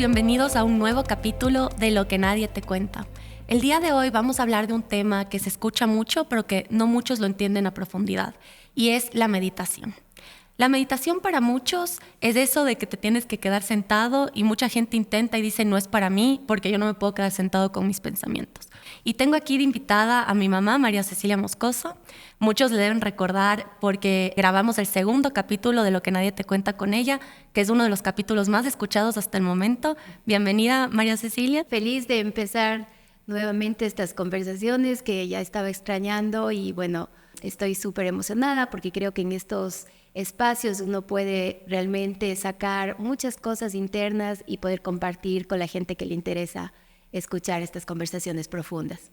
bienvenidos a un nuevo capítulo de Lo que nadie te cuenta. El día de hoy vamos a hablar de un tema que se escucha mucho, pero que no muchos lo entienden a profundidad, y es la meditación. La meditación para muchos es eso de que te tienes que quedar sentado y mucha gente intenta y dice no es para mí porque yo no me puedo quedar sentado con mis pensamientos. Y tengo aquí de invitada a mi mamá, María Cecilia Moscoso. Muchos le deben recordar porque grabamos el segundo capítulo de Lo que nadie te cuenta con ella, que es uno de los capítulos más escuchados hasta el momento. Bienvenida, María Cecilia. Feliz de empezar nuevamente estas conversaciones que ya estaba extrañando y bueno, estoy súper emocionada porque creo que en estos espacios uno puede realmente sacar muchas cosas internas y poder compartir con la gente que le interesa escuchar estas conversaciones profundas.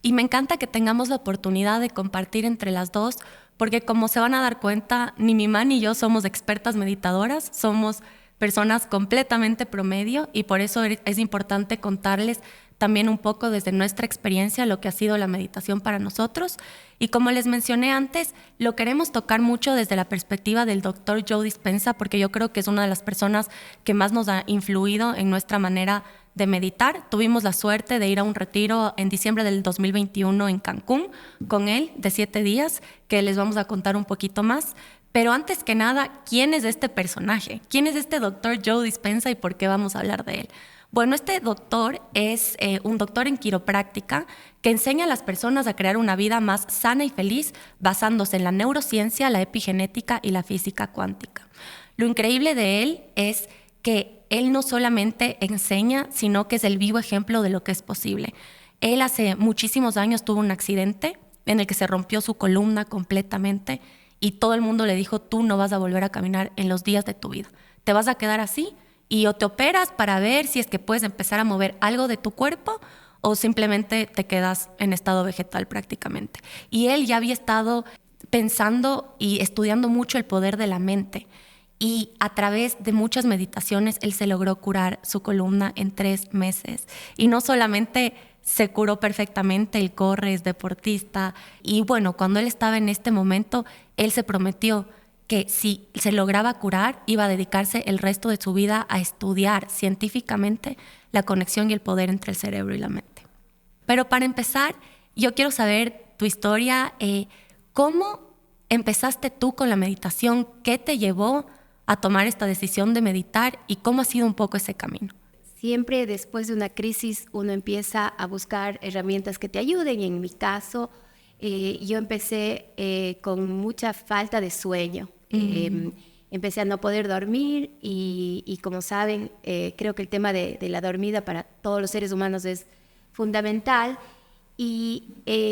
Y me encanta que tengamos la oportunidad de compartir entre las dos, porque como se van a dar cuenta, ni mi mamá ni yo somos expertas meditadoras, somos personas completamente promedio y por eso es importante contarles también un poco desde nuestra experiencia lo que ha sido la meditación para nosotros. Y como les mencioné antes, lo queremos tocar mucho desde la perspectiva del Dr. Joe Dispenza, porque yo creo que es una de las personas que más nos ha influido en nuestra manera de meditar. Tuvimos la suerte de ir a un retiro en diciembre del 2021 en Cancún con él de 7 días, que les vamos a contar un poquito más. Pero antes que nada, ¿quién es este personaje? ¿Quién es este Dr. Joe Dispenza y por qué vamos a hablar de él? Bueno, este doctor es un doctor en quiropráctica que enseña a las personas a crear una vida más sana y feliz basándose en la neurociencia, la epigenética y la física cuántica. Lo increíble de él es que él no solamente enseña, sino que es el vivo ejemplo de lo que es posible. Él hace muchísimos años tuvo un accidente en el que se rompió su columna completamente y todo el mundo le dijo, tú no vas a volver a caminar en los días de tu vida. Te vas a quedar así y o te operas para ver si es que puedes empezar a mover algo de tu cuerpo o simplemente te quedas en estado vegetal prácticamente. Y él ya había estado pensando y estudiando mucho el poder de la mente. Y a través de muchas meditaciones él se logró curar su columna en 3 meses. Y no solamente se curó perfectamente, él corre, es deportista. Y bueno, cuando él estaba en este momento, él se prometió que si se lograba curar, iba a dedicarse el resto de su vida a estudiar científicamente la conexión y el poder entre el cerebro y la mente. Pero para empezar, yo quiero saber tu historia. ¿Cómo empezaste tú con la meditación? ¿Qué te llevó a tomar esta decisión de meditar y cómo ha sido un poco ese camino? Siempre después de una crisis uno empieza a buscar herramientas que te ayuden y en mi caso yo empecé con mucha falta de sueño. Empecé a no poder dormir y como saben, creo que el tema de la dormida para todos los seres humanos es fundamental y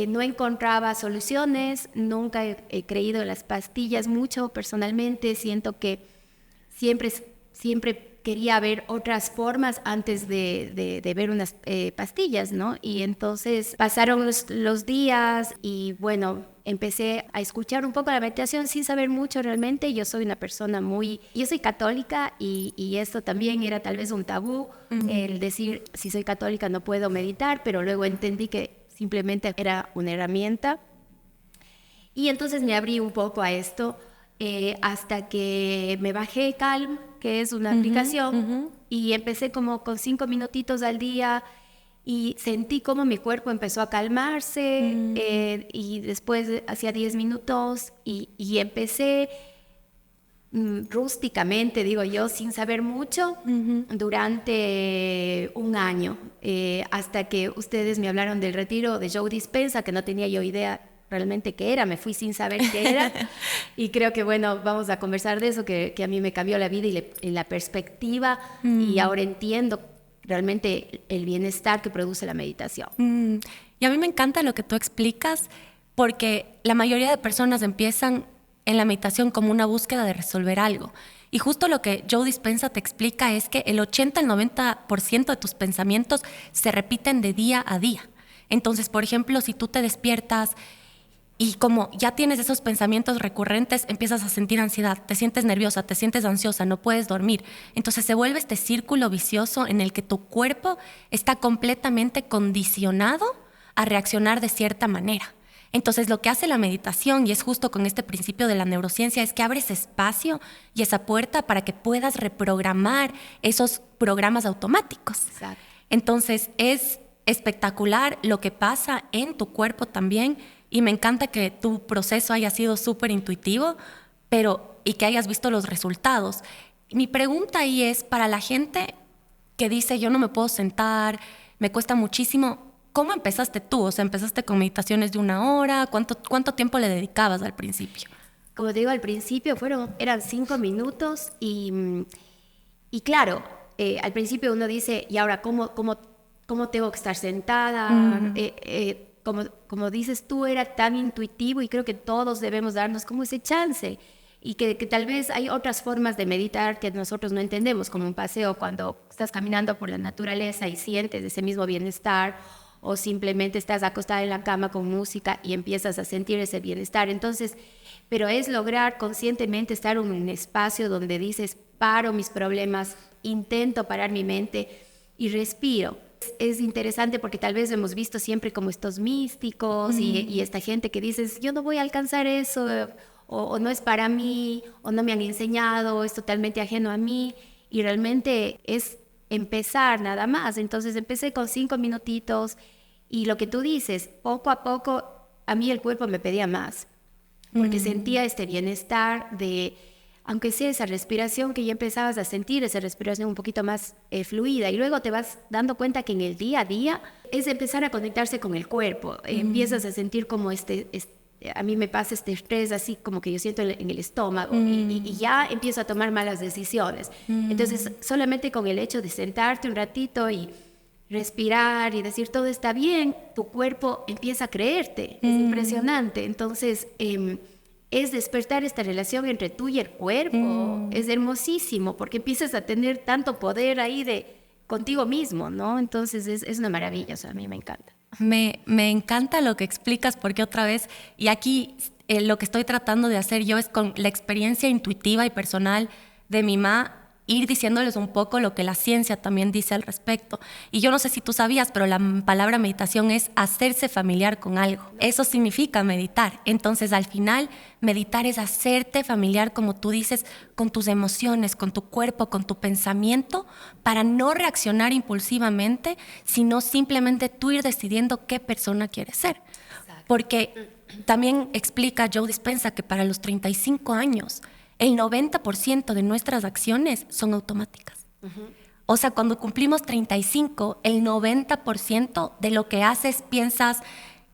no encontraba soluciones, nunca he creído en las pastillas mucho personalmente, siento que siempre quería ver otras formas antes de ver unas pastillas, ¿no? Y entonces pasaron los días y bueno, empecé a escuchar un poco la meditación sin saber mucho realmente. Yo soy una persona yo soy católica y esto también era tal vez un tabú, el decir si soy católica no puedo meditar, pero luego entendí que simplemente era una herramienta. Y entonces me abrí un poco a esto hasta que me bajé Calm, que es una aplicación, y empecé como con 5 minutitos al día y sentí como mi cuerpo empezó a calmarse y después hacía 10 minutos y empecé rústicamente, digo yo, sin saber mucho, durante un año, hasta que ustedes me hablaron del retiro de Joe Dispenza, que no tenía yo idea realmente qué era, me fui sin saber qué era y creo que bueno, vamos a conversar de eso, que a mí me cambió la vida y la perspectiva y ahora entiendo realmente el bienestar que produce la meditación. Y a mí me encanta lo que tú explicas porque la mayoría de personas empiezan en la meditación como una búsqueda de resolver algo. Y justo lo que Joe Dispenza te explica es que el 80 al 90% de tus pensamientos se repiten de día a día. Entonces, por ejemplo, si tú te despiertas y como ya tienes esos pensamientos recurrentes, empiezas a sentir ansiedad, te sientes nerviosa, te sientes ansiosa, no puedes dormir. Entonces se vuelve este círculo vicioso en el que tu cuerpo está completamente condicionado a reaccionar de cierta manera. Entonces, lo que hace la meditación, y es justo con este principio de la neurociencia, es que abres espacio y esa puerta para que puedas reprogramar esos programas automáticos. Exacto. Entonces, es espectacular lo que pasa en tu cuerpo también, y me encanta que tu proceso haya sido súper intuitivo, y que hayas visto los resultados. Mi pregunta ahí es, para la gente que dice, yo no me puedo sentar, me cuesta muchísimo, ¿cómo empezaste tú? O sea, ¿empezaste con meditaciones de 1 hora? ¿Cuánto tiempo le dedicabas al principio? Como te digo, al principio eran 5 minutos y claro, al principio uno dice, ¿y ahora cómo tengo que estar sentada? Como dices tú, era tan intuitivo y creo que todos debemos darnos como ese chance. Y que tal vez hay otras formas de meditar que nosotros no entendemos, como un paseo cuando estás caminando por la naturaleza y sientes ese mismo bienestar, o simplemente estás acostada en la cama con música y empiezas a sentir ese bienestar. Entonces, pero es lograr conscientemente estar en un espacio donde dices, paro mis problemas, intento parar mi mente y respiro. Es interesante porque tal vez hemos visto siempre como estos místicos y esta gente que dices, yo no voy a alcanzar eso, o no es para mí, o no me han enseñado, o es totalmente ajeno a mí, y realmente es empezar nada más. Entonces empecé con 5 minutitos, y lo que tú dices, poco a poco a mí el cuerpo me pedía más, porque sentía este bienestar de, aunque sea esa respiración, que ya empezabas a sentir esa respiración un poquito más fluida, y luego te vas dando cuenta que en el día a día es empezar a conectarse con el cuerpo. Empiezas a sentir como a mí me pasa este estrés así como que yo siento en el estómago y ya empiezo a tomar malas decisiones. Entonces, solamente con el hecho de sentarte un ratito y respirar y decir todo está bien, tu cuerpo empieza a creerte. Es impresionante. Entonces, es despertar esta relación entre tú y el cuerpo. Es hermosísimo porque empiezas a tener tanto poder ahí contigo mismo, ¿no? Entonces, es una maravilla. O sea, a mí me encanta. Me encanta lo que explicas, porque otra vez, y aquí lo que estoy tratando de hacer yo es con la experiencia intuitiva y personal de mi mamá, ir diciéndoles un poco lo que la ciencia también dice al respecto. Y yo no sé si tú sabías, pero la palabra meditación es hacerse familiar con algo. Eso significa meditar. Entonces, al final, meditar es hacerte familiar, como tú dices, con tus emociones, con tu cuerpo, con tu pensamiento, para no reaccionar impulsivamente, sino simplemente tú ir decidiendo qué persona quieres ser. Porque también explica Joe Dispenza que para los 35 años, el 90% de nuestras acciones son automáticas. O sea, cuando cumplimos 35, el 90% de lo que haces, piensas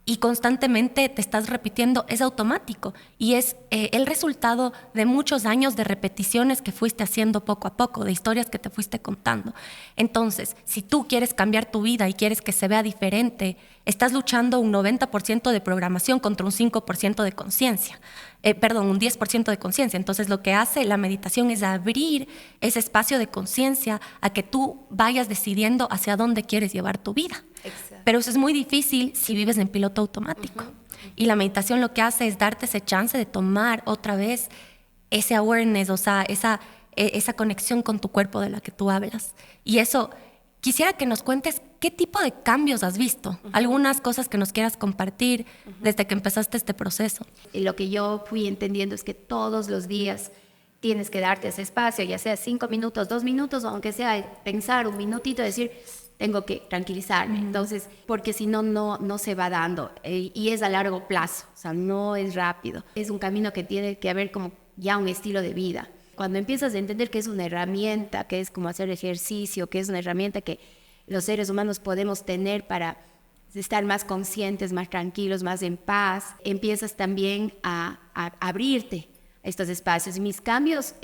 y constantemente te estás repitiendo es automático. Y es el resultado de muchos años de repeticiones que fuiste haciendo poco a poco, de historias que te fuiste contando. Entonces, si tú quieres cambiar tu vida y quieres que se vea diferente, estás luchando un 90% de programación contra un 5% de conciencia. Un 10% de conciencia. Entonces, lo que hace la meditación es abrir ese espacio de conciencia a que tú vayas decidiendo hacia dónde quieres llevar tu vida. Exacto. Pero eso es muy difícil si vives en piloto automático. Y la meditación lo que hace es darte ese chance de tomar otra vez ese awareness, o sea, esa conexión con tu cuerpo de la que tú hablas. Y eso, quisiera que nos cuentes qué tipo de cambios has visto, algunas cosas que nos quieras compartir desde que empezaste este proceso. Y lo que yo fui entendiendo es que todos los días tienes que darte ese espacio, ya sea 5 minutos, 2 minutos, o aunque sea pensar un minutito, decir, tengo que tranquilizarme. Entonces, porque si no, no se va dando. Y es a largo plazo, o sea, no es rápido. Es un camino que tiene que haber como ya un estilo de vida. Cuando empiezas a entender que es una herramienta, que es como hacer ejercicio, que es una herramienta que los seres humanos podemos tener para estar más conscientes, más tranquilos, más en paz, empiezas también a abrirte a estos espacios. Y mis cambios,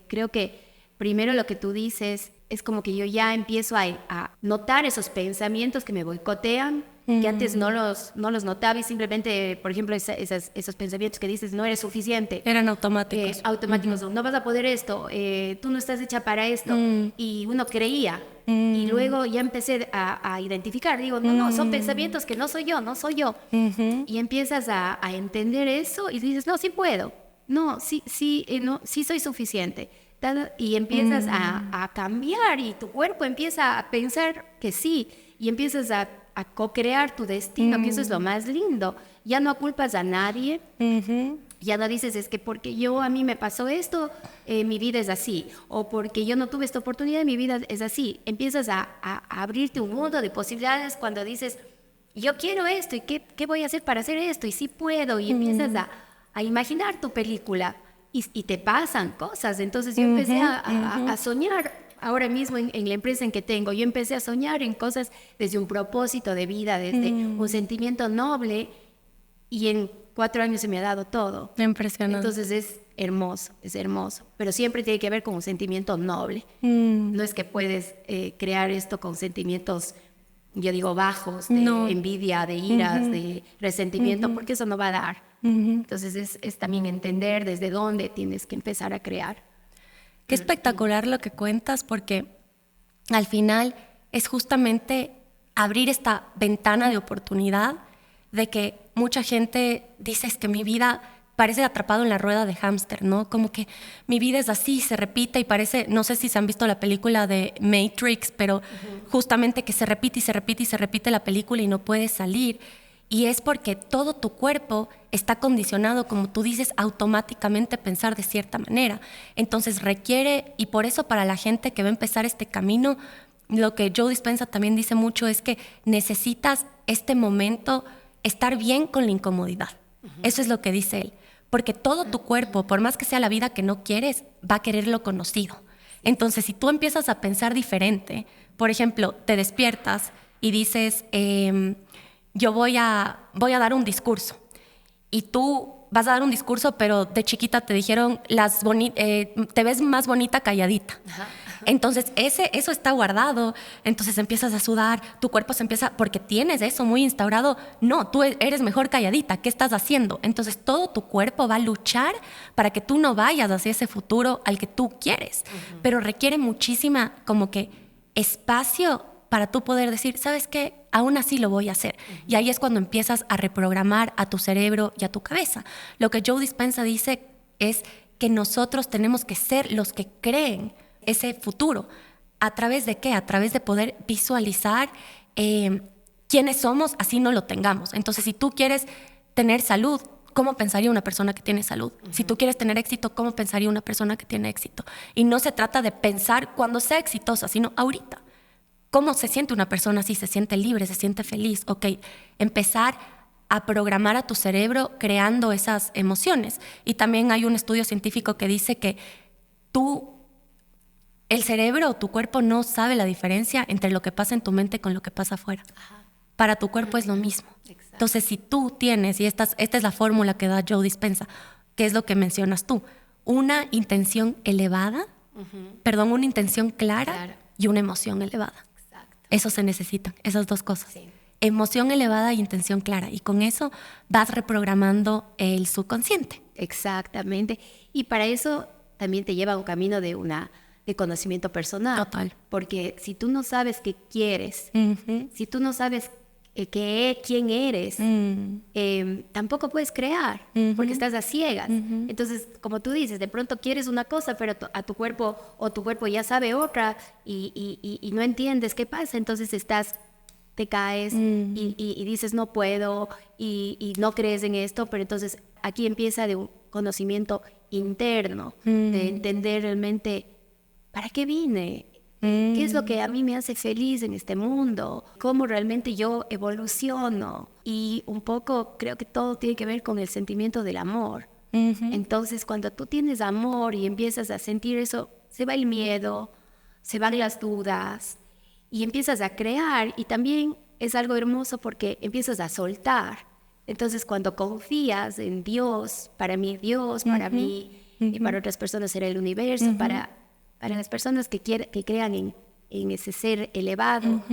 creo que primero lo que tú dices es como que yo ya empiezo a notar esos pensamientos que me boicotean, que antes no los notaba, y simplemente, por ejemplo, esos pensamientos que dices, no eres suficiente. Eran automáticos. Automáticos, no vas a poder esto, tú no estás hecha para esto. Y uno creía. Y luego ya empecé a identificar, digo, no, son pensamientos que no soy yo. Y empiezas a entender eso y dices, no, sí puedo. No, sí soy suficiente. Y empiezas a cambiar, y tu cuerpo empieza a pensar que sí, y empiezas a a co-crear tu destino, que eso es lo más lindo. Ya no culpas a nadie, ya no dices, es que porque a mí me pasó esto, mi vida es así, o porque yo no tuve esta oportunidad, mi vida es así. Empiezas a abrirte un mundo de posibilidades cuando dices, yo quiero esto, ¿y qué voy a hacer para hacer esto? Y sí puedo, y empiezas a imaginar tu película, y te pasan cosas. Entonces yo empecé a soñar. Ahora mismo en la empresa en que tengo, yo empecé a soñar en cosas desde un propósito de vida, desde un sentimiento noble, y en 4 años se me ha dado todo. Impresionante. Entonces es hermoso, pero siempre tiene que ver con un sentimiento noble. No es que puedes crear esto con sentimientos, yo digo, bajos, de envidia, de iras, de resentimiento, porque eso no va a dar. Entonces es también entender desde dónde tienes que empezar a crear. Qué espectacular lo que cuentas, porque al final es justamente abrir esta ventana de oportunidad de que mucha gente dice, es que mi vida parece atrapado en la rueda de hámster, ¿no? Como que mi vida es así, se repite y parece, no sé si se han visto la película de Matrix, pero justamente que se repite y se repite y se repite la película y no puedes salir. Y es porque todo tu cuerpo está condicionado, como tú dices, automáticamente pensar de cierta manera. Entonces requiere, y por eso para la gente que va a empezar este camino, lo que Joe Dispenza también dice mucho es que necesitas este momento estar bien con la incomodidad. Eso es lo que dice él. Porque todo tu cuerpo, por más que sea la vida que no quieres, va a querer lo conocido. Entonces, si tú empiezas a pensar diferente, por ejemplo, te despiertas y dices, yo voy a dar un discurso, y tú vas a dar un discurso, pero de chiquita te dijeron, te ves más bonita calladita. Entonces eso está guardado, entonces empiezas a sudar, tu cuerpo se empieza, porque tienes eso muy instaurado, no, tú eres mejor calladita, ¿qué estás haciendo? Entonces todo tu cuerpo va a luchar para que tú no vayas hacia ese futuro al que tú quieres, pero requiere muchísima como que espacio para tú poder decir, ¿sabes qué? Aún así lo voy a hacer. Y ahí es cuando empiezas a reprogramar a tu cerebro y a tu cabeza. Lo que Joe Dispenza dice es que nosotros tenemos que ser los que creen ese futuro. ¿A través de qué? A través de poder visualizar quiénes somos, así no lo tengamos. Entonces, si tú quieres tener salud, ¿cómo pensaría una persona que tiene salud? Si tú quieres tener éxito, ¿cómo pensaría una persona que tiene éxito? Y no se trata de pensar cuando sea exitosa, sino ahorita. ¿Cómo se siente una persona si se siente libre, se siente feliz? Ok, empezar a programar a tu cerebro creando esas emociones. Y también hay un estudio científico que dice que el cerebro o tu cuerpo no sabe la diferencia entre lo que pasa en tu mente con lo que pasa afuera. Para tu cuerpo es lo mismo. Exacto. Entonces, si tú tienes, y esta es la fórmula que da Joe Dispenza, que es lo que mencionas tú, una intención elevada, una intención clara y una emoción elevada. Eso se necesitan, esas dos cosas. Sí. Emoción elevada y intención clara. Y con eso vas reprogramando el subconsciente. Exactamente. Y para eso también te lleva un camino de conocimiento personal. Total. Porque si tú no sabes qué quieres, si tú no sabes quién eres, tampoco puedes crear, porque estás a ciegas. Entonces, como tú dices, de pronto quieres una cosa, pero a tu cuerpo ya sabe otra, y no entiendes qué pasa. Entonces te caes y dices no puedo, y no crees en esto. Pero entonces aquí empieza de un conocimiento interno, de entender realmente ¿para qué vine? ¿Qué es lo que a mí me hace feliz en este mundo? ¿Cómo realmente yo evoluciono? Y un poco creo que todo tiene que ver con el sentimiento del amor. Entonces, cuando tú tienes amor y empiezas a sentir eso, se va el miedo, se van las dudas y empiezas a crear. Y también es algo hermoso porque empiezas a soltar. Entonces, cuando confías en Dios, para mí y para otras personas será el universo, para las personas que crean en ese ser elevado,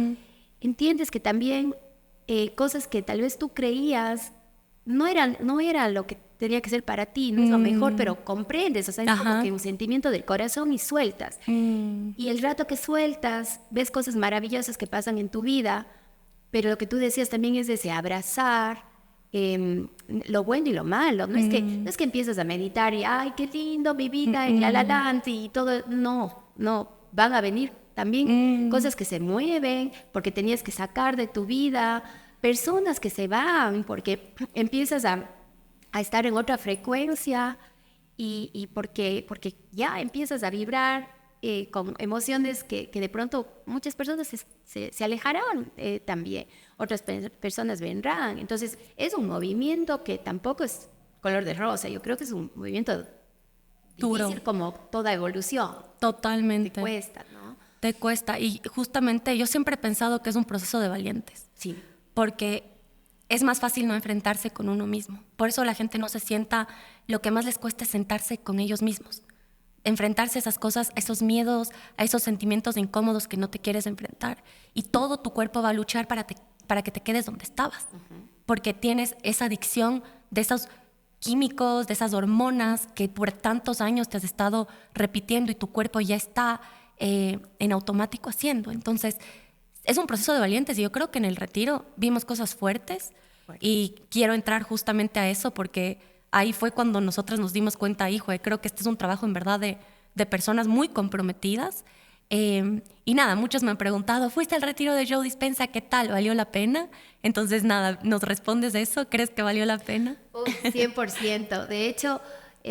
entiendes que también cosas que tal vez tú creías no eran lo que tenía que ser para ti, no es lo mejor, pero comprendes, o sea, es como que un sentimiento del corazón y sueltas. Y el rato que sueltas, ves cosas maravillosas que pasan en tu vida, pero lo que tú decías también es de abrazar lo bueno y lo malo. No es que empiezas a meditar y ¡ay, qué lindo mi vida! Y y todo. No, van a venir también cosas que se mueven, porque tenías que sacar de tu vida, personas que se van, porque empiezas a estar en otra frecuencia y porque ya empiezas a vibrar con emociones que de pronto muchas personas se alejarán también, otras personas vendrán. Entonces es un movimiento que tampoco es color de rosa, yo creo que es un movimiento duro, difícil como toda evolución. totalmente. Te cuesta, ¿no? Te cuesta. Y justamente yo siempre he pensado que es un proceso de valientes. Sí. Porque es más fácil no enfrentarse con uno mismo. Por eso la gente no se sienta, lo que más les cuesta es sentarse con ellos mismos. Enfrentarse a esas cosas, a esos miedos, a esos sentimientos incómodos que no te quieres enfrentar. Y todo tu cuerpo va a luchar para que te quedes donde estabas. Porque tienes esa adicción de esos químicos, de esas hormonas que por tantos años te has estado repitiendo y tu cuerpo ya está en automático haciendo. Entonces, es un proceso de valientes y yo creo que en el retiro vimos cosas fuertes y quiero entrar justamente a eso porque ahí fue cuando nosotras nos dimos cuenta, hijo, creo que este es un trabajo en verdad de personas muy comprometidas. Y nada, muchos me han preguntado, ¿fuiste al retiro de Joe Dispenza? ¿Qué tal? ¿Valió la pena? Entonces nada, ¿nos respondes eso? ¿Crees que valió la pena? 100%. De hecho,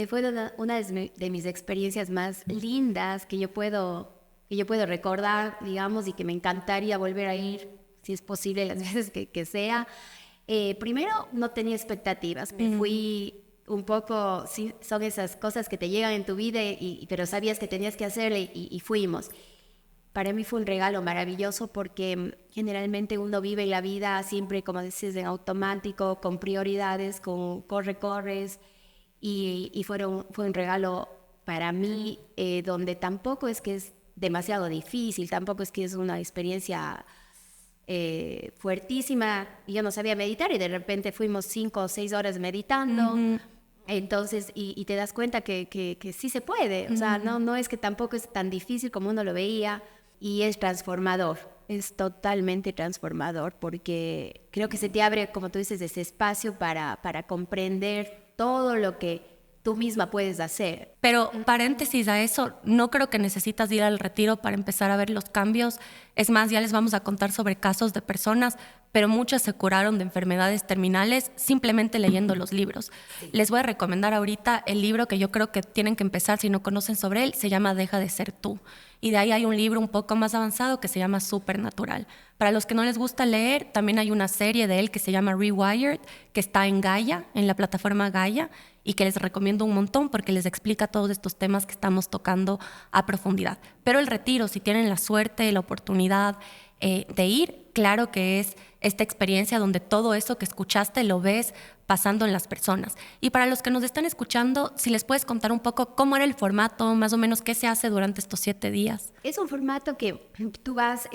fue una de mis experiencias más lindas que yo puedo recordar, digamos, y que me encantaría volver a ir, si es posible, las veces que sea. Primero, no tenía expectativas. Me fui un poco, sí, son esas cosas que te llegan en tu vida, pero sabías que tenías que hacerle y fuimos. Para mí fue un regalo maravilloso porque generalmente uno vive la vida siempre, como dices, en automático, con prioridades, con corres, y fue un regalo para mí donde tampoco es que es demasiado difícil, tampoco es que es una experiencia fuertísima. Yo no sabía meditar y de repente fuimos 5 o 6 horas meditando. Entonces, y te das cuenta que sí se puede. O sea, no es que tampoco es tan difícil como uno lo veía y es transformador. Es totalmente transformador porque creo que se te abre, como tú dices, ese espacio para comprender todo lo que tú misma puedes hacer. Pero paréntesis a eso, no creo que necesitas ir al retiro para empezar a ver los cambios. Es más, ya les vamos a contar sobre casos de personas, pero muchas se curaron de enfermedades terminales simplemente leyendo los libros. Sí. Les voy a recomendar ahorita el libro que yo creo que tienen que empezar si no conocen sobre él, se llama Deja de ser tú. Y de ahí hay un libro un poco más avanzado que se llama Supernatural. Para los que no les gusta leer, también hay una serie de él que se llama Rewired, que está en Gaia, en la plataforma Gaia, y que les recomiendo un montón porque les explica todos estos temas que estamos tocando a profundidad. Pero el retiro, si tienen la suerte, la oportunidad de ir, claro que es esta experiencia donde todo eso que escuchaste lo ves pasando en las personas. Y para los que nos están escuchando, si les puedes contar un poco cómo era el formato, más o menos qué se hace durante estos 7 días. Es un formato que tú vas,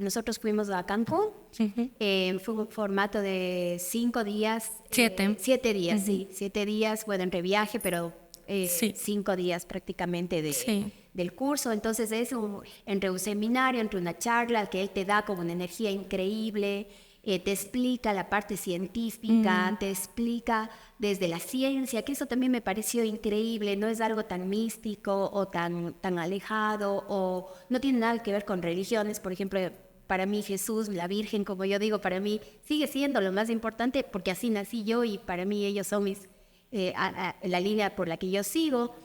nosotros fuimos a Cancún, fue un formato de 5 días. 7. 7 días, sí. 7 días, bueno, entre viaje, pero 5 días prácticamente del curso. Entonces es entre un seminario, entre una charla que él te da como una energía increíble. Te explica la parte científica, te explica desde la ciencia, que eso también me pareció increíble, no es algo tan místico o tan alejado, o no tiene nada que ver con religiones. Por ejemplo, para mí Jesús, la Virgen, como yo digo, para mí sigue siendo lo más importante porque así nací yo y para mí ellos son la línea por la que yo sigo.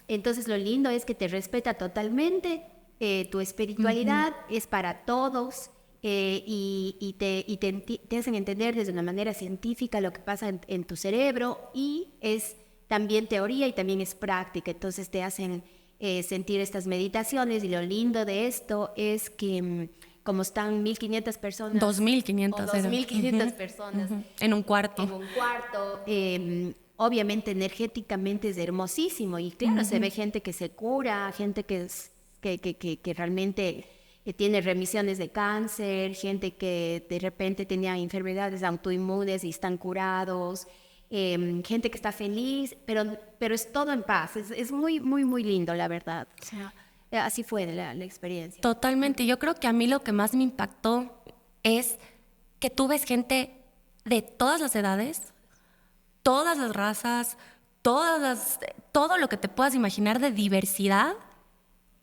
Entonces lo lindo es que te respeta totalmente, tu espiritualidad es para todos. Y te hacen entender desde una manera científica lo que pasa en tu cerebro, y es también teoría y también es práctica. Entonces te hacen sentir estas meditaciones, y lo lindo de esto es que como están 1.500 personas 2.500 personas en un cuarto, obviamente energéticamente es hermosísimo, y claro, se ve gente que se cura, gente que realmente tiene remisiones de cáncer, gente que de repente tenía enfermedades autoinmunes y están curados, gente que está feliz, pero es todo en paz. Es muy, muy, muy lindo, la verdad. O sea, así fue la experiencia. Totalmente. Yo creo que a mí lo que más me impactó es que tú ves gente de todas las edades, todas las razas, todo lo que te puedas imaginar de diversidad,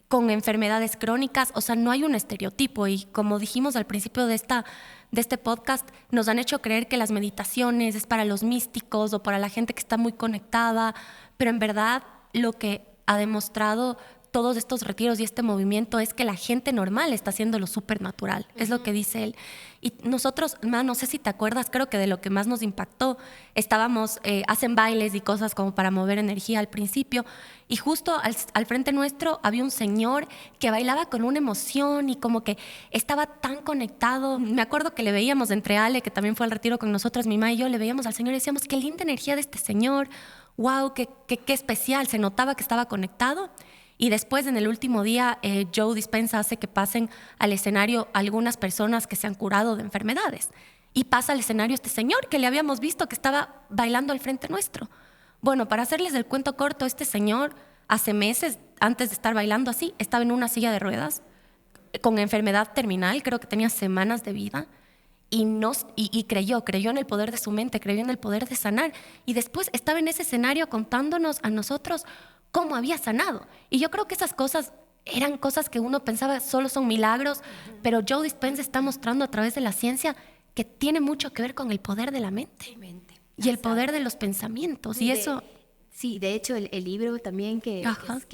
con enfermedades crónicas. O sea, no hay un estereotipo. Y como dijimos al principio de este podcast, nos han hecho creer que las meditaciones es para los místicos o para la gente que está muy conectada, pero en verdad lo que ha demostrado todos estos retiros y este movimiento es que la gente normal está haciendo lo supernatural, es lo que dice él. Y nosotros, no sé si te acuerdas, creo que de lo que más nos impactó, estábamos, hacen bailes y cosas como para mover energía al principio, y justo al frente nuestro había un señor que bailaba con una emoción y como que estaba tan conectado. Me acuerdo que le veíamos entre Ale, que también fue al retiro con nosotras, mi mamá y yo, le veíamos al señor y decíamos, qué linda energía de este señor, wow, qué especial, se notaba que estaba conectado. Y después, en el último día, Joe Dispenza hace que pasen al escenario algunas personas que se han curado de enfermedades. Y pasa al escenario este señor que le habíamos visto que estaba bailando al frente nuestro. Bueno, para hacerles el cuento corto, este señor hace meses, antes de estar bailando así, estaba en una silla de ruedas con enfermedad terminal, creo que tenía semanas de vida. Y creyó en el poder de su mente, creyó en el poder de sanar. Y después estaba en ese escenario contándonos a nosotros cómo había sanado. Y yo creo que esas cosas eran cosas que uno pensaba solo son milagros, pero Joe Dispenza está mostrando a través de la ciencia que tiene mucho que ver con el poder de la mente y el poder de los pensamientos. Y eso... Sí, de hecho, el libro también que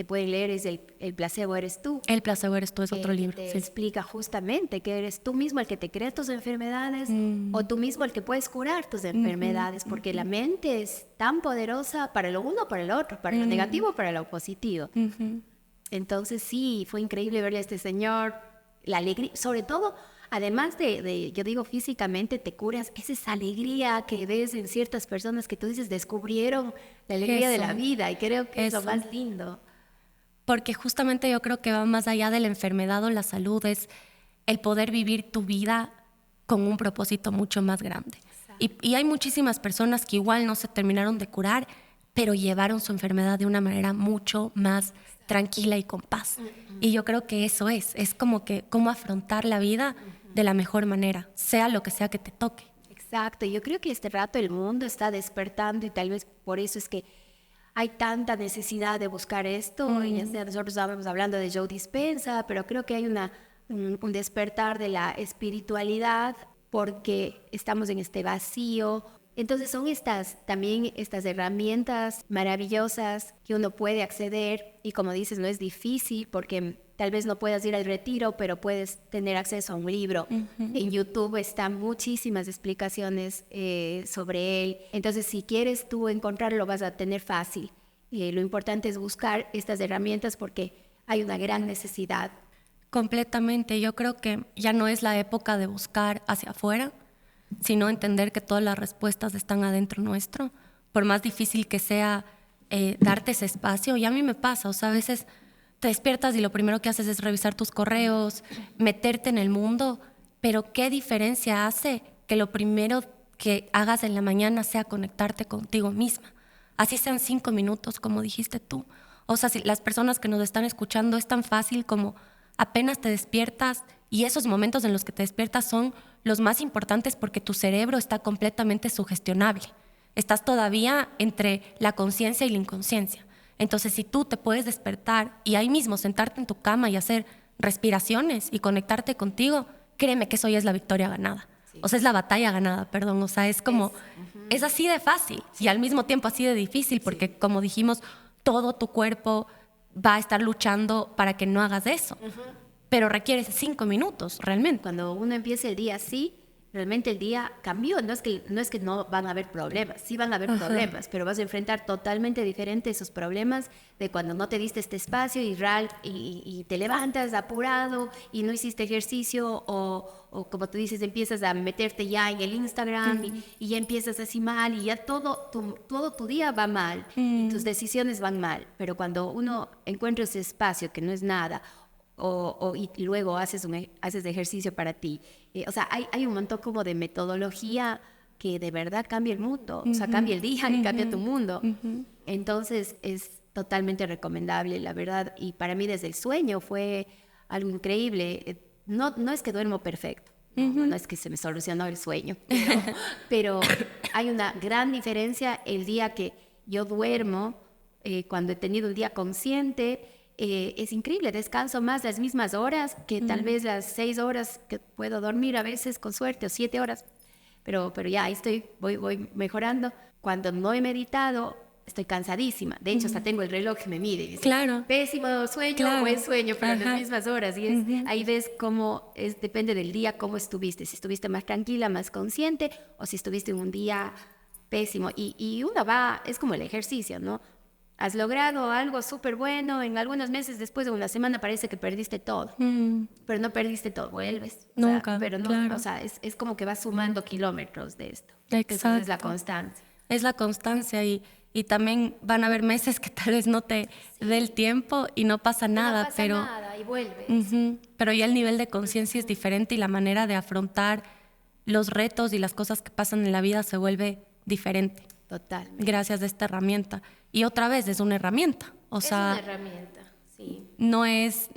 pueden leer es el placebo eres tú. El placebo eres tú es otro libro. Te explica justamente que eres tú mismo el que te crea tus enfermedades o tú mismo el que puedes curar tus enfermedades, porque la mente es tan poderosa para lo uno o para el otro, para lo negativo o para lo positivo. Entonces sí, fue increíble verle a este señor, la alegría, sobre todo... Además yo digo, físicamente te curas, es esa alegría que ves en ciertas personas que tú dices descubrieron la alegría de la vida, y creo que es lo más lindo. Porque justamente yo creo que va más allá de la enfermedad o la salud, es el poder vivir tu vida con un propósito mucho más grande. Y hay muchísimas personas que igual no se terminaron de curar, pero llevaron su enfermedad de una manera mucho más tranquila y con paz. Y yo creo que eso es como que cómo afrontar la vida de la mejor manera, sea lo que sea que te toque. Exacto, yo creo que este rato el mundo está despertando y tal vez por eso es que hay tanta necesidad de buscar esto. Y ya sea, nosotros estábamos hablando de Joe Dispenza, pero creo que hay un despertar de la espiritualidad porque estamos en este vacío. Entonces son también estas herramientas maravillosas que uno puede acceder, y como dices, no es difícil porque tal vez no puedas ir al retiro, pero puedes tener acceso a un libro. En YouTube están muchísimas explicaciones sobre él. Entonces, si quieres tú encontrarlo, lo vas a tener fácil. Lo importante es buscar estas herramientas porque hay una gran necesidad. Completamente. Yo creo que ya no es la época de buscar hacia afuera, sino entender que todas las respuestas están adentro nuestro. Por más difícil que sea darte ese espacio, y a mí me pasa, o sea, a veces te despiertas y lo primero que haces es revisar tus correos, meterte en el mundo, pero ¿qué diferencia hace que lo primero que hagas en la mañana sea conectarte contigo misma? Así sean 5 minutos, como dijiste tú. O sea, si las personas que nos están escuchando, es tan fácil como apenas te despiertas, y esos momentos en los que te despiertas son los más importantes porque tu cerebro está completamente sugestionable. Estás todavía entre la conciencia y la inconsciencia. Entonces, si tú te puedes despertar y ahí mismo sentarte en tu cama y hacer respiraciones y conectarte contigo, créeme que eso ya es la victoria ganada. Sí. O sea, es la batalla ganada, perdón. O sea, es como, es así de fácil y al mismo tiempo así de difícil porque, como dijimos, todo tu cuerpo va a estar luchando para que no hagas eso. Pero requiere 5 minutos, realmente. Cuando uno empieza el día así, realmente el día cambió. No es que no van a haber problemas, sí van a haber problemas, pero vas a enfrentar totalmente diferente esos problemas de cuando no te diste este espacio y te levantas apurado y no hiciste ejercicio o como tú dices, empiezas a meterte ya en el Instagram y ya empiezas así mal y ya todo tu día va mal, y tus decisiones van mal. Pero cuando uno encuentra ese espacio que no es nada, y luego haces ejercicio para ti. O sea, hay un montón como de metodología que de verdad cambia el mundo. O sea, cambia el día y cambia tu mundo. Entonces, es totalmente recomendable, la verdad. Y para mí, desde el sueño, fue algo increíble. No es que duermo perfecto. No es que se me solucionó el sueño. Pero hay una gran diferencia el día que yo duermo, cuando he tenido un día consciente. es increíble. Descanso más las mismas horas que tal vez las 6 horas que puedo dormir a veces con suerte, o 7 horas. Pero ya ahí estoy, voy mejorando. Cuando no he meditado, estoy cansadísima. De hecho, hasta tengo el reloj que me mide. Dice, Claro. pésimo sueño, Claro. buen sueño, pero Ajá. las mismas horas. Y ahí ves cómo depende del día, cómo estuviste. Si estuviste más tranquila, más consciente, o si estuviste en un día pésimo. Y uno va, es como el ejercicio, ¿no? Has logrado algo súper bueno, en algunos meses después de una semana parece que perdiste todo, pero no perdiste todo, vuelves. Nunca, Pero no, claro. o sea, es como que vas sumando kilómetros de esto. Exacto. Esa es la constancia. Es la constancia y también van a haber meses que tal vez no te dé el tiempo y no pasa nada, no pasa pero nada y vuelves. Pero ya el nivel de conciencia es diferente y la manera de afrontar los retos y las cosas que pasan en la vida se vuelve diferente. Totalmente. Gracias a esta herramienta. Y otra vez es una herramienta. O sea, es una herramienta, sí. no es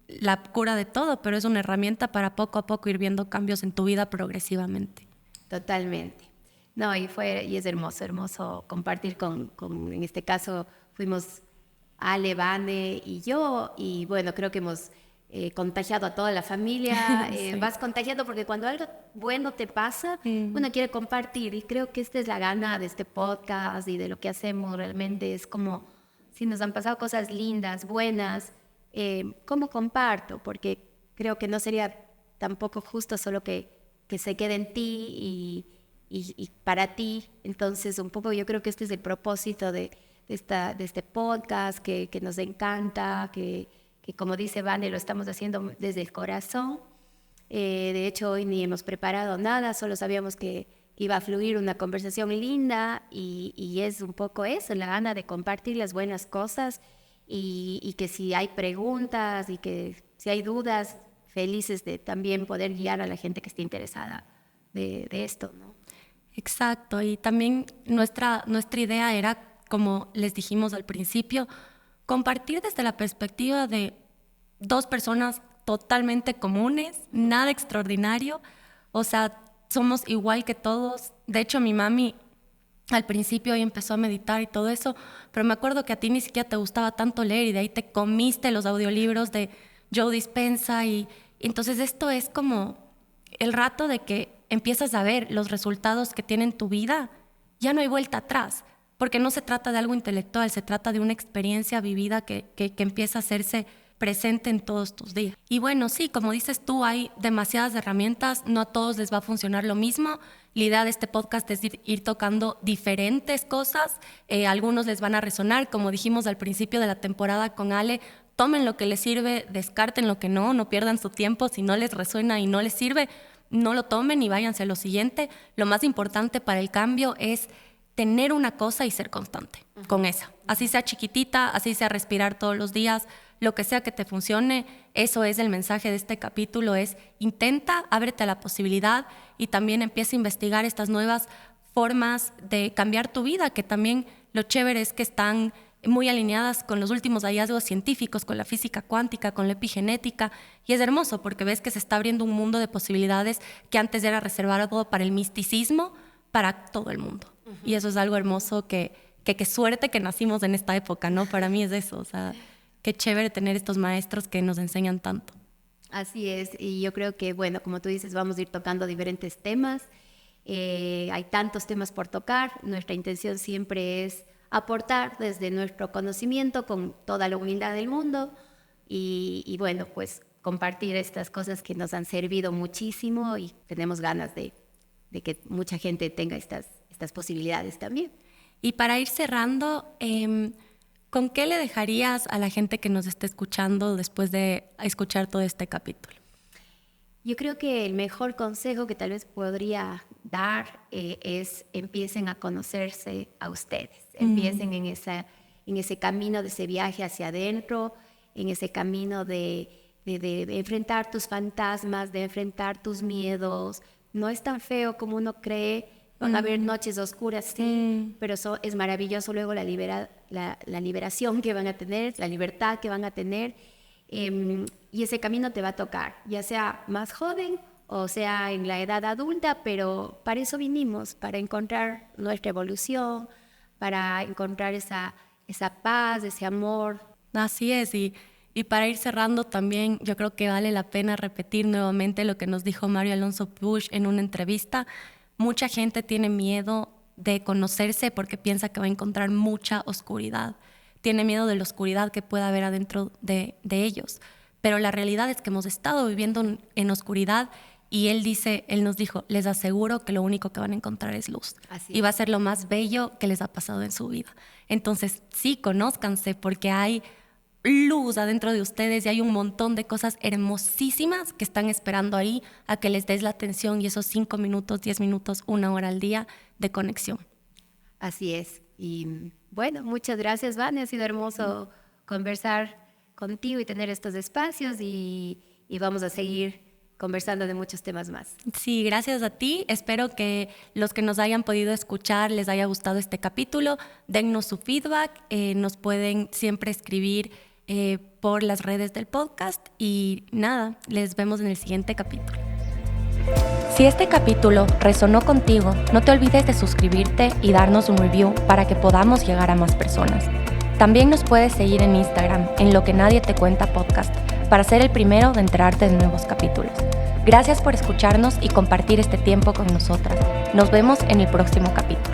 la cura de todo, pero es una herramienta para poco a poco ir viendo cambios en tu vida progresivamente. Totalmente. No, y es hermoso compartir en este caso, fuimos Ale, Vane y yo, y bueno, creo que hemos contagiado a toda la familia. Sí. Vas contagiando porque cuando algo bueno te pasa, uno quiere compartir, y creo que esta es la gana de este podcast y de lo que hacemos realmente. Es como, si nos han pasado cosas lindas, buenas, ¿cómo comparto? Porque creo que no sería tampoco justo solo que se quede en ti y para ti. Entonces, un poco yo creo que este es el propósito de este podcast, que nos encanta, que como dice Vane, lo estamos haciendo desde el corazón. De hecho, hoy ni hemos preparado nada, solo sabíamos que iba a fluir una conversación linda, y es un poco eso, la gana de compartir las buenas cosas, y que si hay preguntas y que si hay dudas, felices de también poder guiar a la gente que esté interesada de esto, ¿no? Exacto, y también nuestra idea era, como les dijimos al principio, compartir desde la perspectiva de dos personas totalmente comunes, nada extraordinario. O sea, somos igual que todos. De hecho, mi mami al principio ella empezó a meditar y todo eso, pero me acuerdo que a ti ni siquiera te gustaba tanto leer y de ahí te comiste los audiolibros de Joe Dispenza, y entonces esto es como el rato de que empiezas a ver los resultados que tiene en tu vida, ya no hay vuelta atrás, porque no se trata de algo intelectual, se trata de una experiencia vivida que empieza a hacerse presente en todos tus días. Y bueno, sí, como dices tú, hay demasiadas herramientas, no a todos les va a funcionar lo mismo. La idea de este podcast es ir tocando diferentes cosas, algunos les van a resonar, como dijimos al principio de la temporada con Ale, tomen lo que les sirve, descarten lo que no pierdan su tiempo. Si no les resuena y no les sirve, no lo tomen y váyanse a lo siguiente. Lo más importante para el cambio es tener una cosa y ser constante con esa. Así sea chiquitita, así sea respirar todos los días, lo que sea que te funcione. Eso es el mensaje de este capítulo, es intenta, ábrete a la posibilidad y también empieza a investigar estas nuevas formas de cambiar tu vida, que también lo chévere es que están muy alineadas con los últimos hallazgos científicos, con la física cuántica, con la epigenética, y es hermoso porque ves que se está abriendo un mundo de posibilidades que antes era reservado para el misticismo, para todo el mundo. Y eso es algo hermoso, que suerte que nacimos en esta época, ¿no? Para mí es eso, o sea, qué chévere tener estos maestros que nos enseñan tanto. Así es, y yo creo que, bueno, como tú dices, vamos a ir tocando diferentes temas. Hay tantos temas por tocar. Nuestra intención siempre es aportar desde nuestro conocimiento con toda la humildad del mundo y bueno, pues compartir estas cosas que nos han servido muchísimo, y tenemos ganas de que mucha gente tenga estas posibilidades también. Y para ir cerrando, ¿con qué le dejarías a la gente que nos esté escuchando después de escuchar todo este capítulo? Yo creo que el mejor consejo que tal vez podría dar es empiecen a conocerse a ustedes, empiecen en ese camino de ese viaje hacia adentro, en ese camino de enfrentar tus fantasmas, de enfrentar tus miedos. No es tan feo como uno cree. Van a haber noches oscuras, sí, pero es maravilloso luego la liberación que van a tener, la libertad que van a tener. Y ese camino te va a tocar, ya sea más joven o sea en la edad adulta, pero para eso vinimos, para encontrar nuestra evolución, para encontrar esa paz, ese amor Así es, y para ir cerrando también, yo creo que vale la pena repetir nuevamente lo que nos dijo Mario Alonso Puig en una entrevista. Mucha gente tiene miedo de conocerse porque piensa que va a encontrar mucha oscuridad. Tiene miedo de la oscuridad que pueda haber adentro de ellos. Pero la realidad es que hemos estado viviendo en oscuridad y él nos dijo, les aseguro que lo único que van a encontrar es luz. Y va a ser lo más bello que les ha pasado en su vida. Entonces, sí, conózcanse porque hay luz adentro de ustedes y hay un montón de cosas hermosísimas que están esperando ahí a que les des la atención y esos 5 minutos, 10 minutos, 1 hora al día de conexión. Así es. Y bueno, muchas gracias, Vane. Ha sido hermoso conversar contigo y tener estos espacios y vamos a seguir conversando de muchos temas más. Sí, gracias a ti. Espero que los que nos hayan podido escuchar les haya gustado este capítulo. Dennos su feedback. Nos pueden siempre escribir por las redes del podcast y nada, les vemos en el siguiente capítulo. Si este capítulo resonó contigo, no te olvides de suscribirte y darnos un review para que podamos llegar a más personas. También nos puedes seguir en Instagram, en Lo que Nadie Te Cuenta Podcast, para ser el primero de enterarte de nuevos capítulos. Gracias por escucharnos y compartir este tiempo con nosotras. Nos vemos en el próximo capítulo.